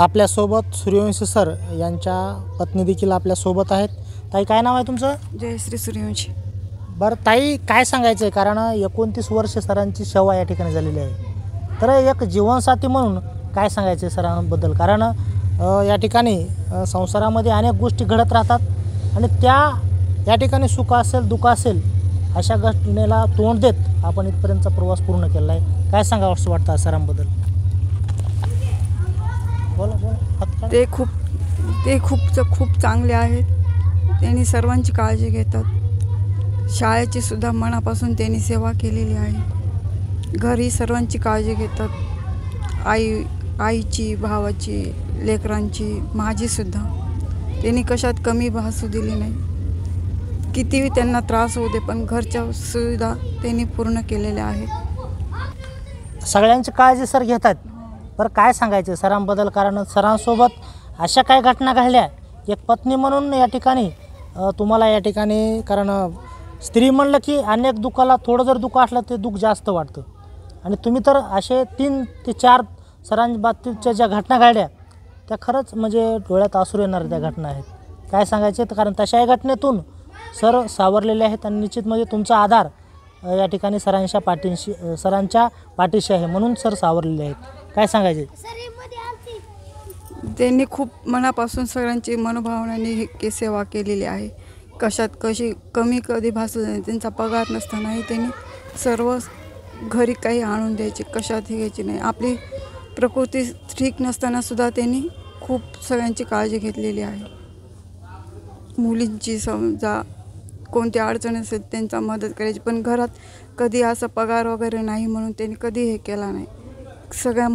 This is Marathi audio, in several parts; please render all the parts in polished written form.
आपल्यासोबत सूर्यवंशी सर यांच्या पत्नी देखील आपल्यासोबत आहेत। ताई, काय नाव आहे तुमचं? जयश्री सूर्यवंशी। बरं ताई, काय सांगायचं आहे, कारण 29 वर्ष सरांची सेवा या ठिकाणी झालेली आहे, तर एक जीवनसाथी म्हणून काय सांगायचं आहे सरांबद्दल? कारण या ठिकाणी संसारामध्ये अनेक गोष्टी घडत राहतात आणि त्या या ठिकाणी सुख असेल दुःख असेल अशा घटनेला तोंड देत आपण इथपर्यंतचा प्रवास पूर्ण केला आहे। काय सांगावं असं वाटतं सरांबद्दल? बोला बोला। ते खूप चांगले आहेत। त्यांनी सर्वांची काळजी घेतात। शाळेची सुद्धा मनापासून त्यांनी सेवा केलेली आहे। घरी सर्वांची काळजी घेतात। आईची, भावाची, लेकरांची, माझी सुद्धा त्यांनी कशात कमी भासू दिली नाही। कितीही त्यांना त्रास होऊ दे पण घरच्या सुविधा त्यांनी पूर्ण केलेल्या आहेत। सगळ्यांची काळजी सर घेतात। बरं, काय सांगायचं सरांबद्दल? कारण सरांसोबत अशा काय घटना घडल्या, एक पत्नी म्हणून या ठिकाणी तुम्हाला या ठिकाणी, कारण स्त्री म्हणलं की अनेक दुःखाला थोडं जर दुःख असलं ते दुःख जास्त वाटतं, आणि तुम्ही तर असे 3 ते 4 सरांबाबतीतच्या ज्या घटना घडल्या त्या खरंच म्हणजे डोळ्यात आसरू येणार त्या घटना आहेत। काय सांगायचे? तर कारण तशाही घटनेतून सर सावरलेले आहेत आणि निश्चित म्हणजे तुमचा आधार या ठिकाणी सरांच्या पाठीशी आहे म्हणून सर सावरलेले आहेत। काय सांगायचे? त्यांनी खूप मनापासून सगळ्यांची मनोभावनाने सेवा केलेली आहे। कशात कमी कधी भासू नाही। त्यांचा पगार नसतानाही त्यांनी सर्व घरी काही आणून द्यायचे, कशातही घ्यायची नाही। आपली प्रकृती ठीक नसताना सुद्धा त्यांनी खूप सगळ्यांची काळजी घेतलेली आहे। मुलींची समजा कोणती अडचण असेल त्यांचा मदत करायची, पण घरात कधी असं पगार वगैरे नाही म्हणून त्यांनी कधी हे केला नाही। सगळ्या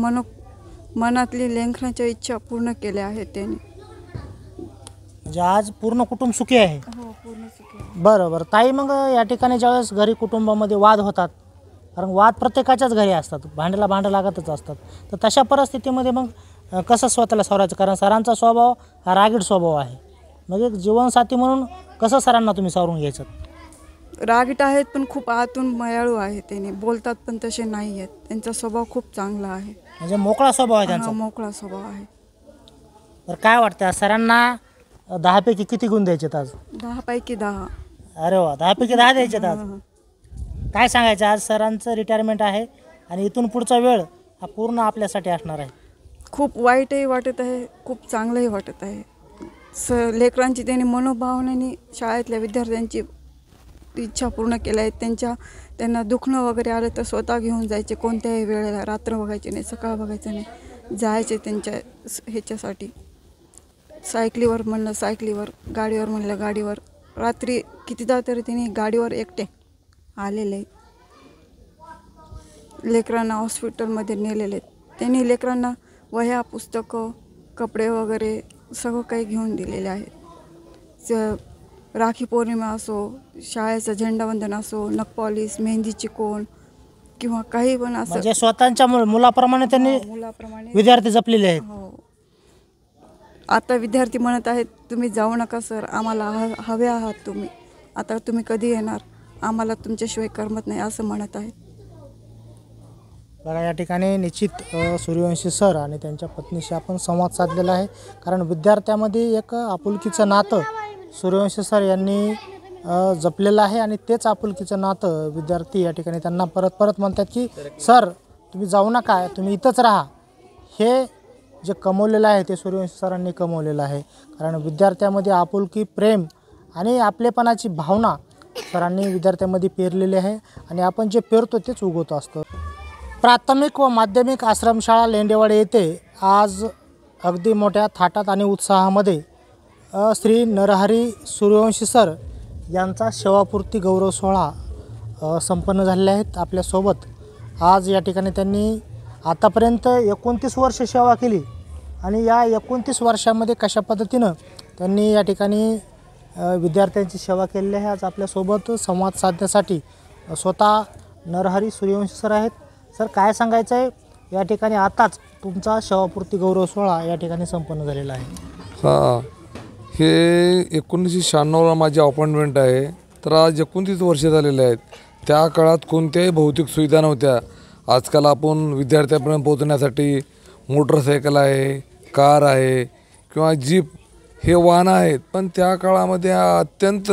मनातली लेखनाच्या इच्छा पूर्ण केल्या आहेत त्यांनी। म्हणजे आज पूर्ण कुटुंब सुखी आहे? हो, पूर्ण सुखी आहे। बरं ताई, मग या ठिकाणी ज्यावेळेस घरी कुटुंबामध्ये वाद होतात, कारण वाद प्रत्येकाच्याच घरी असतात, भांडं लागतच असतात, तर तशा परिस्थितीमध्ये मग कसं स्वतःला सावरायचं? कारण सरांचा स्वभाव हा रागीट स्वभाव आहे, मग एक जीवनसाथी म्हणून कसं सरांना तुम्ही सावरून घ्यायचं? रागीट आहेत पण खूप आतून मायाळू आहे। त्यांनी बोलतात पण तसे नाही आहेत। त्यांचा स्वभाव खूप चांगला आहे, म्हणजे मोकळा स्वभाव आहे त्यांचा? मोकळा स्वभाव आहे। तर काय वाटतं सरांना 10 पैकी किती गुण द्यायचे आज? 10 पैकी 10। अरे वा, 10 पैकी 10 द्यायचे आज? काय सांगायचं? आज सरांचं रिटायरमेंट आहे आणि इथून पुढचा वेळ हा पूर्ण आपल्यासाठी असणार आहे। खूप वाईटही वाटत आहे, खूप चांगलंही वाटत आहे। लेकरांची त्यांनी मनोभावनेने शाळेतल्या विद्यार्थ्यांची इच्छा पूर्ण केल्या आहेत। त्यांना दुखणं वगैरे आलं तर स्वतः घेऊन जायचे, कोणत्याही वेळेला, रात्र बघायची नाही, सकाळ बघायचं नाही, जायचे त्यांच्या ह्याच्यासाठी। सायकलीवर म्हणलं सायकलीवर, गाडीवर म्हणलं गाडीवर, रात्री कितीदा तरी त्यांनी गाडीवर एकटे आलेले आहेत। लेकरांना हॉस्पिटलमध्ये नेलेले आहेत त्यांनी। लेकरांना वह्या, पुस्तकं, कपडे वगैरे सगळं काही घेऊन दिलेले आहेत। राखी पौर्णिमा असो, शाळेचं झेंडावंदन असो, नखपॉलिश, मेहंदीची कोण किंवा काही पण असं, म्हणजे स्वतःच्या मुलाप्रमाणे त्यांनी विद्यार्थी जपलेले आहेत। हो, आता विद्यार्थी म्हणत आहेत तुम्ही जाऊ नका सर, आम्हाला हवे आहात तुम्ही, आता तुम्ही कधी येणार, आम्हाला तुमच्याशिवाय करमत नाही असं म्हणत आहेत। बघा, या ठिकाणी निश्चित सूर्यवंशी सर आणि त्यांच्या पत्नीशी आपण संवाद साधलेला आहे, कारण विद्यार्थ्यामध्ये एक आपुलकीचं नातं सूर्यवंशी सर यांनी जपलेलं आहे आणि तेच आपुलकीचं नातं विद्यार्थी या ठिकाणी त्यांना परत म्हणतात की सर तुम्ही जाऊ नका, तुम्ही इथंच राहा। हे जे कमवलेलं आहे ते सूर्यवंशी सरांनी कमवलेलं आहे, कारण विद्यार्थ्यामध्ये आपुलकी, प्रेम आणि आपलेपणाची भावना सरांनी विद्यार्थ्यामध्ये पेरलेली आहे आणि आपण जे पेरतो तेच उगवतो असतं। प्राथमिक व माध्यमिक आश्रमशाळा लेंडेवाडी येथे आज अगदी मोठ्या थाटात आणि उत्साहामध्ये श्री नरहरी सूर्यवंशी सर यांचा सेवापूर्ती गौरव सोहळा संपन्न झालेले आहेत। आपल्यासोबत आज या ठिकाणी त्यांनी आतापर्यंत 29 वर्ष सेवा केली आणि या 29 वर्षामध्ये कशा पद्धतीनं त्यांनी या ठिकाणी विद्यार्थ्यांची सेवा केलेली आहे। आज आपल्यासोबत संवाद साधण्यासाठी स्वतः नरहरी सूर्यवंशी सर आहेत। सर, काय सांगायचं आहे? या ठिकाणी आताच तुमचा सेवापूर्ती गौरव सोहळा या ठिकाणी संपन्न झालेला आहे। हां, हे 1996ला माझी अपॉइंटमेंट आहे, तर आज 29 वर्ष झालेले आहेत। त्या काळात कोणत्याही भौतिक सुविधा नव्हत्या। आजकाल आपण विद्यार्थ्यांपर्यंत पोहोचण्यासाठी मोटरसायकल आहे, कार आहे किंवा जीप हे वाहनं आहेत, पण त्या काळामध्ये अत्यंत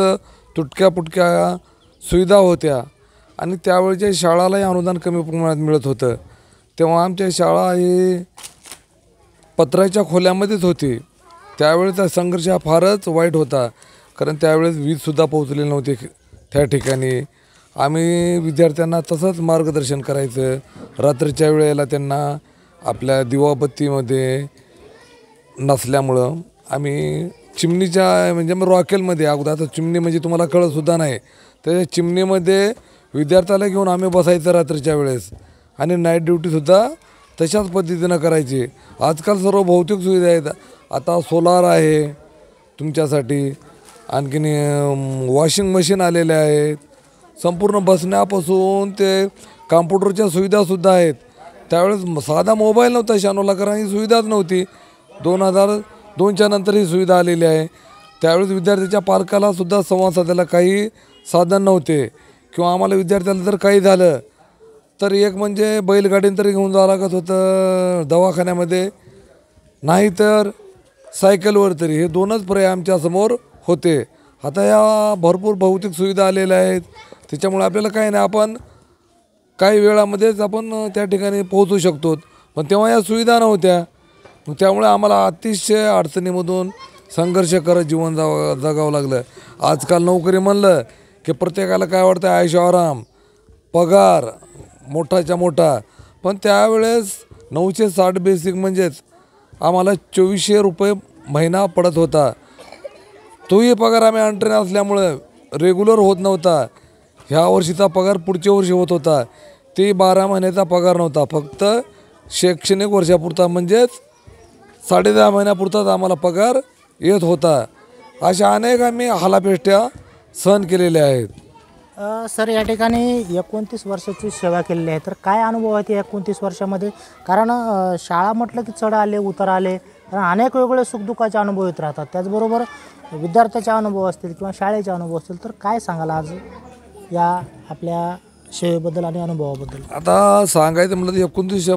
तुटक्या सुविधा होत्या आणि त्यावेळच्या शाळालाही अनुदान कमी प्रमाणात मिळत होतं. तेव्हा आमच्या शाळा ही पत्र्याच्या खोल्यामध्येच होती. त्यावेळेचा संघर्ष हा फारच वाईट होता, कारण त्यावेळेस वीजसुद्धा पोहोचलेली नव्हती त्या ठिकाणी. आम्ही विद्यार्थ्यांना तसंच मार्गदर्शन करायचं. रात्रीच्या वेळेला त्यांना आपल्या दिवाबत्तीमध्ये नसल्यामुळं आम्ही चिमणीच्या म्हणजे मग रॉकेलमध्ये अगोदर, आता चिमणी म्हणजे तुम्हाला कळतसुद्धा नाही, त्या चिमणीमध्ये विद्यार्थ्याला घेऊन आम्ही बसायचं रात्रीच्या वेळेस आणि नाईट ड्युटीसुद्धा तशाच पद्धतीनं करायची. आजकाल सर्व भौतिक सुविधा आहेत. आता सोलार आहे तुमच्यासाठी, आणखीन वॉशिंग मशीन आलेले आहेत, संपूर्ण बसण्यापासून ते कॉम्प्युटरच्या सुविधासुद्धा आहेत. त्यावेळेस साधा मोबाईल नव्हता शानोला, कारण ही सुविधाच नव्हती. 2002च्या नंतर ही सुविधा आलेली आहे. त्यावेळेस विद्यार्थ्याच्या पालकालासुद्धा संवाद साधायला काही साधन नव्हते, किंवा आम्हाला विद्यार्थ्याला जर काही झालं तर एक म्हणजे बैलगाडीनं तरी घेऊन जावं लागत होतं दवाखान्यामध्ये, नाहीतर सायकलवर तरी. हे दोनच पर्याय आमच्यासमोर होते. आता या भरपूर भौतिक सुविधा आलेल्या आहेत, त्याच्यामुळे आपल्याला काही नाही, आपण काही वेळामध्येच आपण त्या ठिकाणी पोहोचू शकतो. पण तेव्हा या सुविधा नव्हत्या. त्यामुळे आम्हाला अतिशय अडचणीमधून संघर्ष करत जीवन जगावं लागलं. आजकाल नोकरी म्हणलं की प्रत्येकाला काय वाटतं, आयुष्य आराम, पगार मोठाच्या मोठा. पण त्यावेळेस 960 बेसिक म्हणजेच आम्हाला 2400 रुपये महिना पडत होता. तोही पगार आम्ही अनट्रेन असल्यामुळं रेग्युलर होत नव्हता. ह्या वर्षीचा पगार पुढच्या वर्षी होत होता. ते 12 महिन्याचा पगार नव्हता, फक्त शैक्षणिक वर्षापुरता, म्हणजेच 10.5 महिन्यापुरताच आम्हाला पगार येत होता. अशा अनेक आम्ही हालापेष्ट्या सहन केलेल्या आहेत. सर, या ठिकाणी 29 वर्षाची सेवा केलेली आहे, तर काय अनुभव आहेत या 29 वर्षामध्ये? कारण शाळा म्हटलं की चढ आले उतार आले, कारण अनेक वेगवेगळे सुखदुःखाचे अनुभव येत राहतात. त्याचबरोबर विद्यार्थ्याचे अनुभव असतील किंवा शाळेचे अनुभव असतील, तर काय सांगाल आज या आपल्या सेवेबद्दल आणि अनुभवाबद्दल? आता सांगायचं म्हटलं तर 29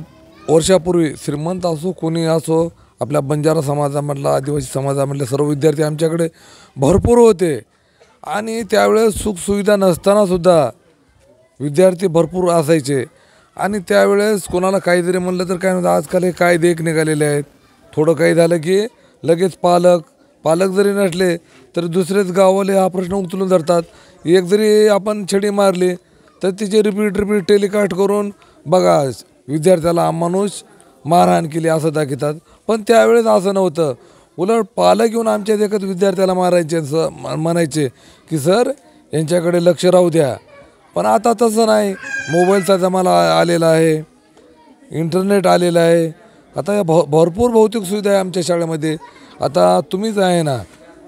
वर्षापूर्वी श्रीमंत असो कोणी असो, आपल्या बंजारा समाजामधला, आदिवासी समाजामधले सर्व विद्यार्थी आमच्याकडे भरपूर होते. आणि त्यावेळेस सुखसुविधा नसतानासुद्धा विद्यार्थी भरपूर असायचे. आणि त्यावेळेस कोणाला काही जरी म्हणलं तर काय म्हणतात, आजकाल हे कायदे एक निघालेले आहेत. थोडं काही झालं की लगेच पालक जरी नसले तर दुसरेच गाववाले हा प्रश्न उचलून धरतात. एक जरी आपण छडी मारली तर तिचे रिपीट टेलिकास्ट करून बघा विद्यार्थ्याला माणूस मारहाण केली असं दाखवतात. पण त्यावेळेस असं नव्हतं. उलट पालक येऊन आमच्या देखत विद्यार्थ्याला मारायचे, म्हणायचे की सर यांच्याकडे लक्ष राहू द्या. पण आता तसं नाही. मोबाईलचा जमाना आलेला आहे, इंटरनेट आलेलं आहे. आता भरपूर भौतिक सुविधा आहे आमच्या शाळेमध्ये. आता तुम्हीच आहे ना,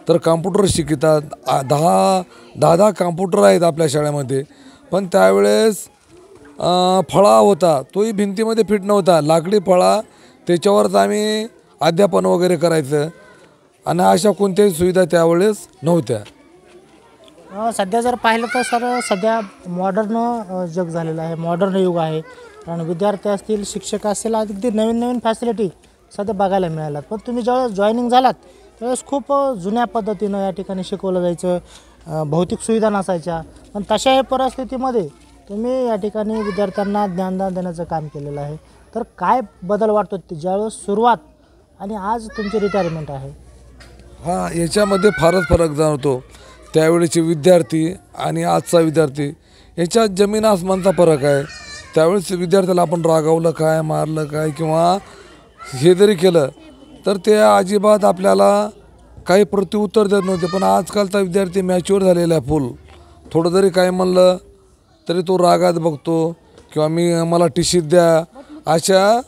तर कॉम्प्युटर शिकतात. 10 कॉम्प्युटर आहेत आपल्या शाळेमध्ये. पण त्यावेळेस फळा होता, तोही भिंतीमध्ये फिट नव्हता, लाकडी फळा, त्याच्यावरच आम्ही अध्यापन वगैरे करायचं. आणि अशा कोणत्याही सुविधा त्यावेळेस नव्हत्या. सध्या जर पाहिलं तर सर, सध्या मॉडर्न जग झालेलं आहे, मॉडर्न युग आहे. कारण विद्यार्थी असतील, शिक्षक असतील, अगदी नवीन फॅसिलिटी सध्या बघायला मिळाल्यात. पण तुम्ही ज्यावेळेस जॉईनिंग झालात त्यावेळेस खूप जुन्या पद्धतीनं या ठिकाणी शिकवलं जायचं, भौतिक सुविधा नसायच्या. पण तशाही परिस्थितीमध्ये तुम्ही या ठिकाणी विद्यार्थ्यांना ज्ञानदान देण्याचं काम केलेलं आहे. तर काय बदल वाटतो ज्यावेळेस सुरुवात आणि आज तुमची रिटायरमेंट आहे? हां, याच्यामध्ये फारच फरक जाणवतो. त्यावेळेचे विद्यार्थी आणि आजचा विद्यार्थी याच्यात जमीन आसमानचा फरक आहे. त्यावेळेस विद्यार्थ्याला आपण रागावलं काय, मारलं काय किंवा हे जरी केलं तर ते अजिबात आपल्याला काही प्रत्युत्तर देत नव्हते. पण आजकालचा विद्यार्थी मॅच्युअर झालेला आहे फुल. थोडं जरी काय म्हणलं तरी तो रागात बघतो, किंवा मला टीशीत द्या अशा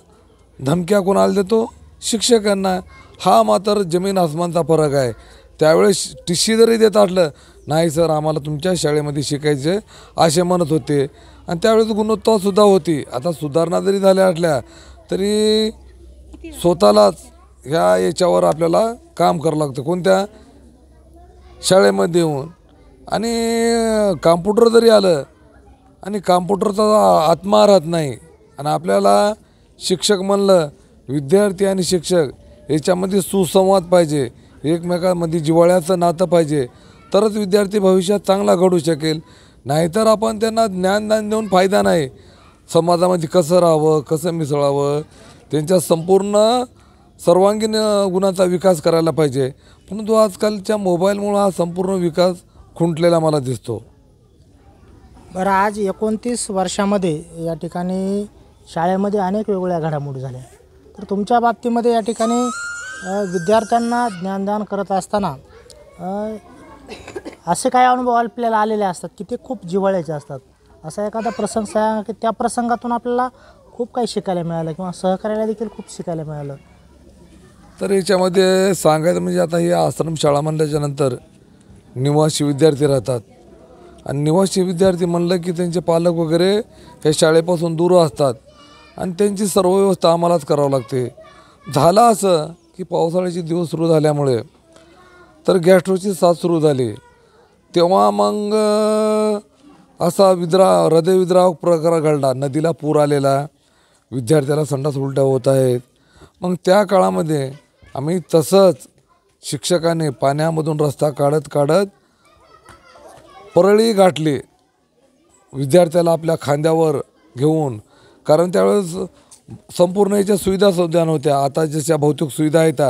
धमक्या कोणाला देतो, शिक्षकांना. हा मात्र जमीन आसमानचा फरक आहे. त्यावेळेस टीशी जरी देत असलं, नाही सर आम्हाला तुमच्या शाळेमध्ये शिकायचं असे म्हणत होते. आणि त्यावेळेस गुणवत्तासुद्धा होती. आता सुधारणा जरी झाल्या असल्या तरी स्वतःलाच याच्यावर आपल्याला काम करावं लागतं, कोणत्या शाळेमध्ये येऊन. आणि कॉम्प्युटर जरी आलं आणि कॉम्प्युटरचा आत्मा राहत नाही. आणि आपल्याला शिक्षक म्हणलं, विद्यार्थी आणि शिक्षक याच्यामध्ये सुसंवाद पाहिजे, एकमेकांमध्ये जिव्हाळ्याचं नातं पाहिजे, तरच विद्यार्थी भविष्यात चांगला घडू शकेल. नाहीतर आपण त्यांना ज्ञानदान देऊन फायदा नाही. समाजामध्ये कसं राहावं, कसं मिसळावं, त्यांच्या संपूर्ण सर्वांगीण गुणांचा विकास करायला पाहिजे. परंतु आजकालच्या मोबाईलमुळं हा संपूर्ण विकास खुंटलेला मला दिसतो. बरं, आज 29 वर्षामध्ये या ठिकाणी शाळेमध्ये अनेक वेगवेगळ्या घडामोडी झाल्या. तर तुमच्या बाबतीमध्ये या ठिकाणी विद्यार्थ्यांना ज्ञानदान करत असताना असे काही अनुभव आपल्याला आलेले असतात की ते खूप जिव्हाळ्याचे असतात. असा एखादा प्रसंग सांगा की त्या प्रसंगातून आपल्याला खूप काही शिकायला मिळालं किंवा सहकार्याला देखील खूप शिकायला मिळालं. तर याच्यामध्ये सांगायचं म्हणजे आता ही आश्रमशाळा म्हणल्याच्या नंतर निवासी विद्यार्थी राहतात आणि निवासी विद्यार्थी म्हणलं की त्यांचे पालक वगैरे हे शाळेपासून दूर असतात आणि त्यांची सर्व व्यवस्था आम्हालाच करावं लागते. झालं असं की पावसाळ्याचे दिवस सुरू झाल्यामुळे तर गॅस्ट्रोची साथ सुरू झाली. तेव्हा मग असा हृदयविद्रावक प्रकार घडला. नदीला पूर आलेला, विद्यार्थ्याला संडास उलट्या होत आहेत. मग त्या काळामध्ये आम्ही तसंच शिक्षकाने पाण्यामधून रस्ता काढत काढत परळी गाठली, विद्यार्थ्याला आपल्या खांद्यावर घेऊन. कारण त्यावेळेस संपूर्ण याच्या सुविधा नव्हत्या. आता जशा भौतिक सुविधा आहेत,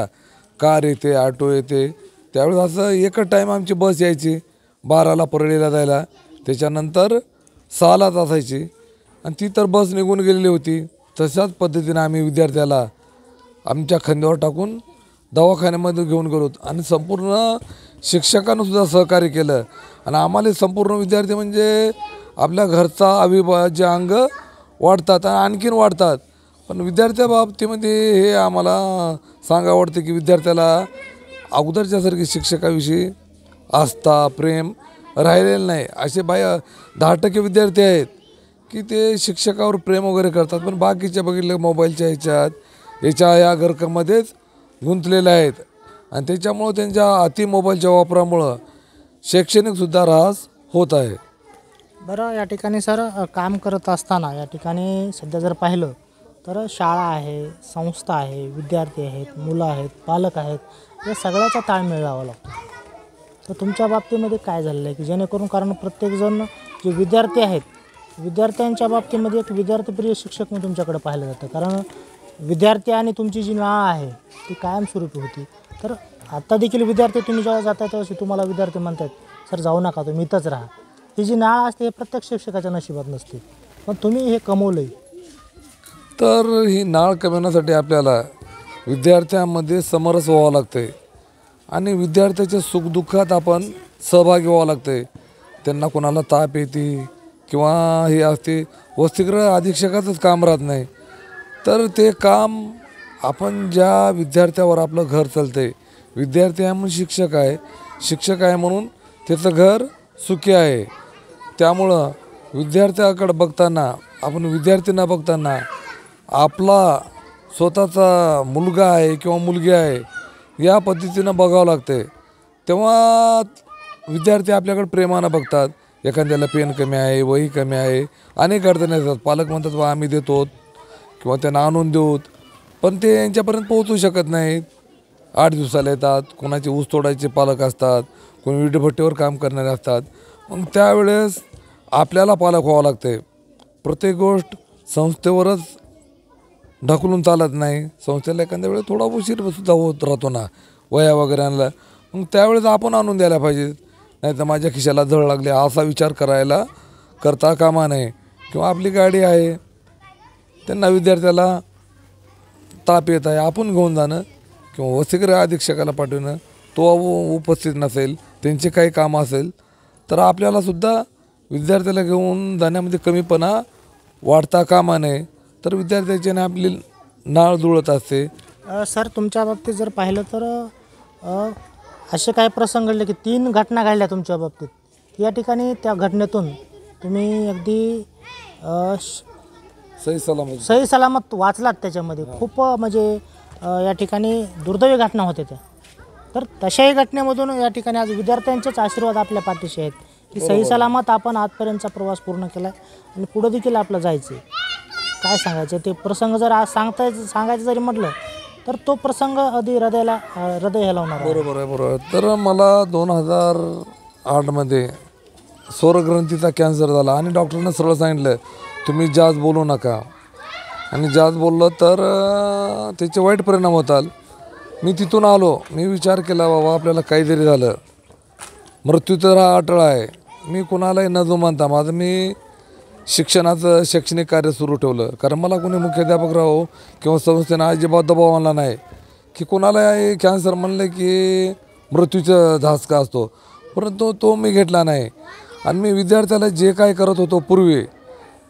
कार येते, ऑटो येते. त्यावेळेस असं एकच टाईम आमची बस यायची 12ला परळीला जायला, त्याच्यानंतर 6लाच असायची आणि ती तर बस निघून गेलेली होती. तशाच पद्धतीने आम्ही विद्यार्थ्याला आमच्या खांद्यावर टाकून दवाखान्यामध्ये घेऊन गेलो आणि संपूर्ण शिक्षकांनीसुद्धा सहकार्य केलं. आणि आम्हाला संपूर्ण विद्यार्थी म्हणजे आपल्या घरचा अविभाज्य अंग वाढतात आणि आणखीन वाढतात. पण विद्यार्थ्या बाबतीमध्ये हे आम्हाला सांगावं वाटतं की विद्यार्थ्याला अगोदरच्यासारखी शिक्षकाविषयी आस्था, प्रेम राहिलेलं नाही. असे 10% विद्यार्थी आहेत की ते शिक्षकावर प्रेम वगैरे करतात, पण बाकीच्या बघितलं मोबाईलच्या या गर्कमध्येच गुंतलेले आहेत. आणि त्याच्यामुळं त्यांच्या मोबाईलच्या वापरामुळं शैक्षणिकसुद्धा ऱ्हास होत आहे. बरं, या ठिकाणी सर काम करत असताना या ठिकाणी सध्या जर पाहिलं तर शाळा आहे, संस्था आहे, विद्यार्थी आहेत, मुलं आहेत, पालक आहेत, या सगळ्याचा ताळमेळ लावावा लागतो. तर तुमच्या बाबतीमध्ये काय झालेलं आहे की जेणेकरून, कारण प्रत्येकजण जे विद्यार्थी आहेत, विद्यार्थ्यांच्या बाबतीमध्ये एक विद्यार्थीप्रिय शिक्षक म्हणून तुमच्याकडे पाहिलं जातं. कारण विद्यार्थी आणि तुमची जी नाळ आहे ती कायमस्वरूपी होती. तर आता देखील विद्यार्थी तुम्ही जेव्हा जाता त्यावेळी तुम्हाला विद्यार्थी म्हणतात सर जाऊ नका, तुम्ही इथंच राहा. ही जी नाळ असते हे प्रत्येक शिक्षकाच्या नशिबात नसते, पण तुम्ही हे कमवलं आहे. तर ही नाळ कमवण्यासाठी आपल्याला विद्यार्थ्यांमध्ये समरस व्हावं लागते आणि विद्यार्थ्याच्या सुखदुःखात आपण सहभागी व्हावं लागते. त्यांना कोणाला ताप येते किंवा हे असते, वसतिगृह अधीक्षकाचंच काम राहत नाही. तर ते काम आपण ज्या विद्यार्थ्यावर आपलं घर चालते, विद्यार्थी आहे म्हणून शिक्षक आहे म्हणून त्याचं घर सुखी आहे. त्यामुळं विद्यार्थ्याकडे बघताना, आपण विद्यार्थ्यांना बघताना आपला स्वतःचा मुलगा आहे किंवा मुलगी आहे या पद्धतीनं बघावं लागते. तेव्हा विद्यार्थी आपल्याकडे प्रेमानं बघतात. एखाद्याला पेन कमी आहे, वही कमी आहे, अनेक अडचणी असतात. पालक म्हणतात बा आम्ही देतो किंवा त्यांना आणून देऊत, पण ते यांच्यापर्यंत पोहोचू शकत नाहीत. 8 दिवसाला येतात. कोणाचे ऊस तोडायचे पालक असतात, कोणी विटेभट्टीवर काम करणारे असतात. मग त्यावेळेस आपल्याला पालक व्हावं लागते. प्रत्येक गोष्ट संस्थेवरच ढकलून चालत नाही. संस्थेला एखाद्या वेळेस थोडा उशीरसुद्धा होत राहतो ना, वया वगैरे आणला, मग त्यावेळेस आपण आणून द्यायला पाहिजे. नाही तर माझ्या खिशाला झळ लागली असा विचार करता कामा नये. किंवा आपली गाडी आहे, त्यांना विद्यार्थ्याला ताप येत आहे, आपण घेऊन जाणं किंवा वसतिगृह अधीक्षकाला पाठवणं, तो उपस्थित नसेल, त्यांचे काही काम असेल तर आपल्यालासुद्धा विद्यार्थ्याला घेऊन जाण्यामध्ये कमीपणा वाढता कामा नये. तर विद्यार्थ्याच्याने आपली नाळ जुळत असते. सर, तुमच्या बाबतीत जर पाहिलं तर असे काही प्रसंग घडले की 3 घटना घडल्या तुमच्या बाबतीत. या ठिकाणी त्या घटनेतून तुम्ही अगदी सही सलामत वाचलात. त्याच्यामध्ये खूप म्हणजे या ठिकाणी दुर्दैवी घटना होत्या त्या. तर तशाही घटनेमधून या ठिकाणी आज विद्यार्थ्यांचेच आशीर्वाद आपल्या पाठीशी आहेत की सही सलामत आपण आजपर्यंतचा प्रवास पूर्ण केला आणि पुढं देखील आपलं जायचं. काय सांगायचं ते प्रसंग जर आज सांगायचं जरी म्हटलं तर तो प्रसंग अगदी हृदय हेलावणार आहे. बरोबर आहे, बरोबर आहे. तर मला 2008मध्ये स्वरग्रंथीचा कॅन्सर झाला आणि डॉक्टरनं सरळ सांगितलं तुम्ही जास्त बोलू नका, आणि जास्त बोललं तर त्याचे वाईट परिणाम होतात. मी तिथून आलो, मी विचार केला बाबा आपल्याला काहीतरी झालं, मृत्यू तर हा अटळ आहे. मी कुणालाही न जुमानता माझं मी शिक्षणाचं शैक्षणिक कार्य सुरू ठेवलं, कारण मला कोणी मुख्याध्यापक राहो किंवा संस्थेनं अजिबात दबाव आणला नाही की कोणालाही कॅन्सर म्हणलं की मृत्यूचा धासका असतो, परंतु तो मी घेतला नाही. आणि मी विद्यार्थ्याला जे काय करत होतो पूर्वी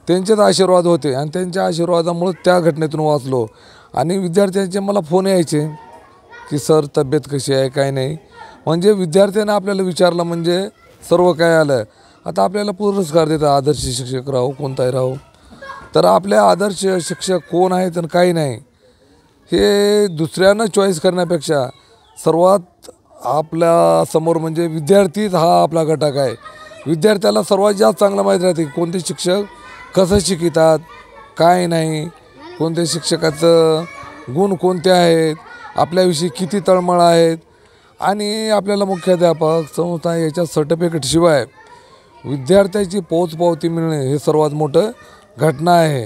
त्यांचेच आशीर्वाद होते आणि त्यांच्या आशीर्वादामुळे त्या घटनेतून वाचलो. आणि विद्यार्थ्यांचे मला फोन यायचे की सर तब्येत कशी आहे काय नाही, म्हणजे विद्यार्थ्यांना आपल्याला विचारलं म्हणजे सर्व काय आलं. आता आपल्याला पुरस्कार देतात आदर्श शिक्षक राहो कोणताही राहो, तर आपल्या आदर्श शिक्षक कोण आहेत आणि काही नाही हे दुसऱ्यांना चॉईस करण्यापेक्षा सर्वात आपल्या समोर म्हणजे विद्यार्थीच हा आपला घटक आहे. विद्यार्थ्याला सर्वात जास्त चांगलं माहीत राहते की कोणते शिक्षक कसं शिकतात काय नाही, कोणत्या शिक्षकाचं गुण कोणते आहेत, आपल्याविषयी किती तळमळ आहेत. आणि आपल्याला मुख्याध्यापक संस्था याच्या सर्टिफिकेटशिवाय विद्यार्थ्याची पोचपावती मिळणे हे सर्वात मोठं घटना आहे.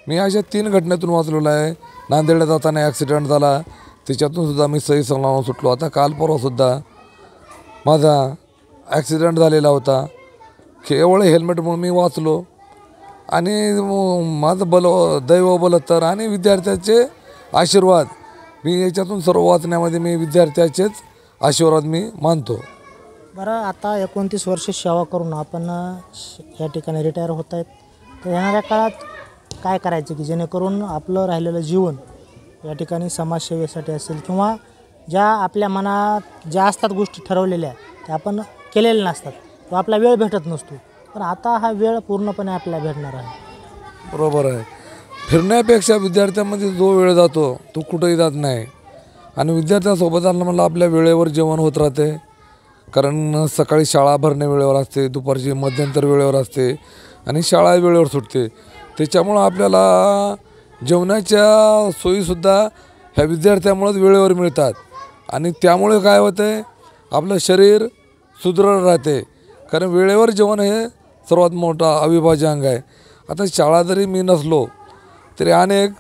मी अशा 3 घटनेतून वाचलेलं आहे. नांदेडला जाताना ॲक्सिडेंट झाला, त्याच्यातूनसुद्धा मी सही सलामत सुटलो. आता काल परवासुद्धा माझा ॲक्सिडेंट झालेला होता, केवळ हेल्मेटमुळे मी वाचलो. आणि माझं दैव बलत्तर आणि विद्यार्थ्याचे आशीर्वाद, मी याच्यातून सर्व वाचण्यामध्ये मी विद्यार्थ्याचेच आशीर्वाद मी मानतो. बरं, आता 29 वर्ष सेवा करून आपण या ठिकाणी रिटायर होत आहेत, तर येणाऱ्या काळात काय करायचं की जेणेकरून आपलं राहिलेलं जीवन या ठिकाणी समाजसेवेसाठी असेल किंवा ज्या आपल्या मनात ज्या असतात गोष्टी ठरवलेल्या त्या आपण केलेल्या नसतात किंवा आपला वेळ भेटत नसतो, पण आता हा वेळ पूर्णपणे आपल्याला भेटणार आहे. बरोबर आहे. फिरण्यापेक्षा विद्यार्थ्यांमध्ये जो वेळ जातो तो कुठंही जात नाही. आणि विद्यार्थ्यांसोबत आलं म्हणलं आपल्या वेळेवर जेवण होत राहते, कारण सकाळी शाळा भरणे वेळेवर असते, दुपारची मध्यंतर वेळेवर असते आणि शाळा वेळेवर सुटते. त्याच्यामुळं आपल्याला जेवणाच्या सोयीसुद्धा ह्या विद्यार्थ्यामुळेच वेळेवर मिळतात. आणि त्यामुळे काय होतं आहे आपलं शरीर सुदृढ राहते, कारण वेळेवर जेवण हे सर्वात मोठा अविभाज्य अंग आहे. आता शाळा जरी मी नसलो तरी अनेक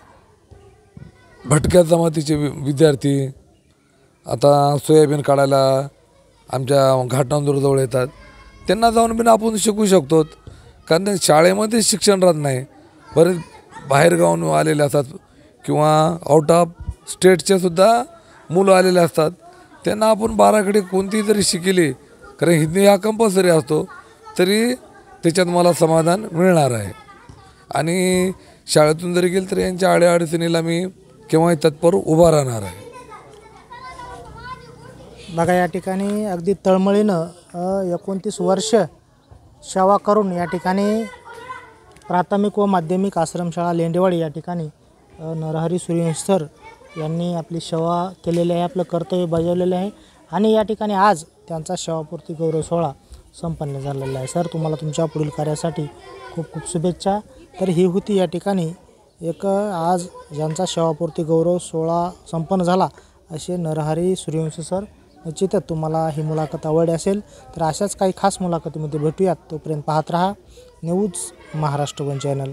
भटक्या जमातीचे विद्यार्थी आता सोयाबीन काढायला आमच्या घाटनांदूरजवळ येतात, त्यांना जाऊन बिन आपण शिकू शकतो, कारण शाळेमध्ये शिक्षण राहत नाही. बरेच बाहेरगावून आलेले असतात किंवा आउट ऑफ स्टेटचे सुद्धा मुलं आलेले असतात, त्यांना आपण 12 कोणती जरी शिकली, कारण हिंदी हा कंपल्सरी असतो, तरी त्याच्यात मला समाधान मिळणार आहे. आणि शाळेतून जरी गेलं तर यांच्या अडीअडचणीला मी केव्हाही तत्पर उभा राहणार आहे. बघा, या ठिकाणी अगदी तळमळीनं 29 वर्ष सेवा करून या ठिकाणी प्राथमिक व माध्यमिक आश्रमशाळा लेंडेवाडी या ठिकाणी नरहरी सूर्यवंशी सर यांनी आपली सेवा केलेली आहे, आपलं कर्तव्य बजावलेलं आहे. आणि या ठिकाणी आज त्यांचा सेवापूर्ती गौरव सोहळा संपन्न झालेला आहे. सर, तुम्हाला तुमच्या पुढील कार्यासाठी खूप खूप शुभेच्छा. तर ही होती या ठिकाणी एक आज ज्यांचा सेवापूर्ती गौरव सोहळा संपन्न झाला असे नरहरी सूर्यवंशी सर. निश्चितच तुम्हाला ही मुलाखत आवडली असेल तर अशाच काही खास मुलाखतीमध्ये भेटूयात. तोपर्यंत पाहत रहा न्यूज महाराष्ट्र वन चॅनल.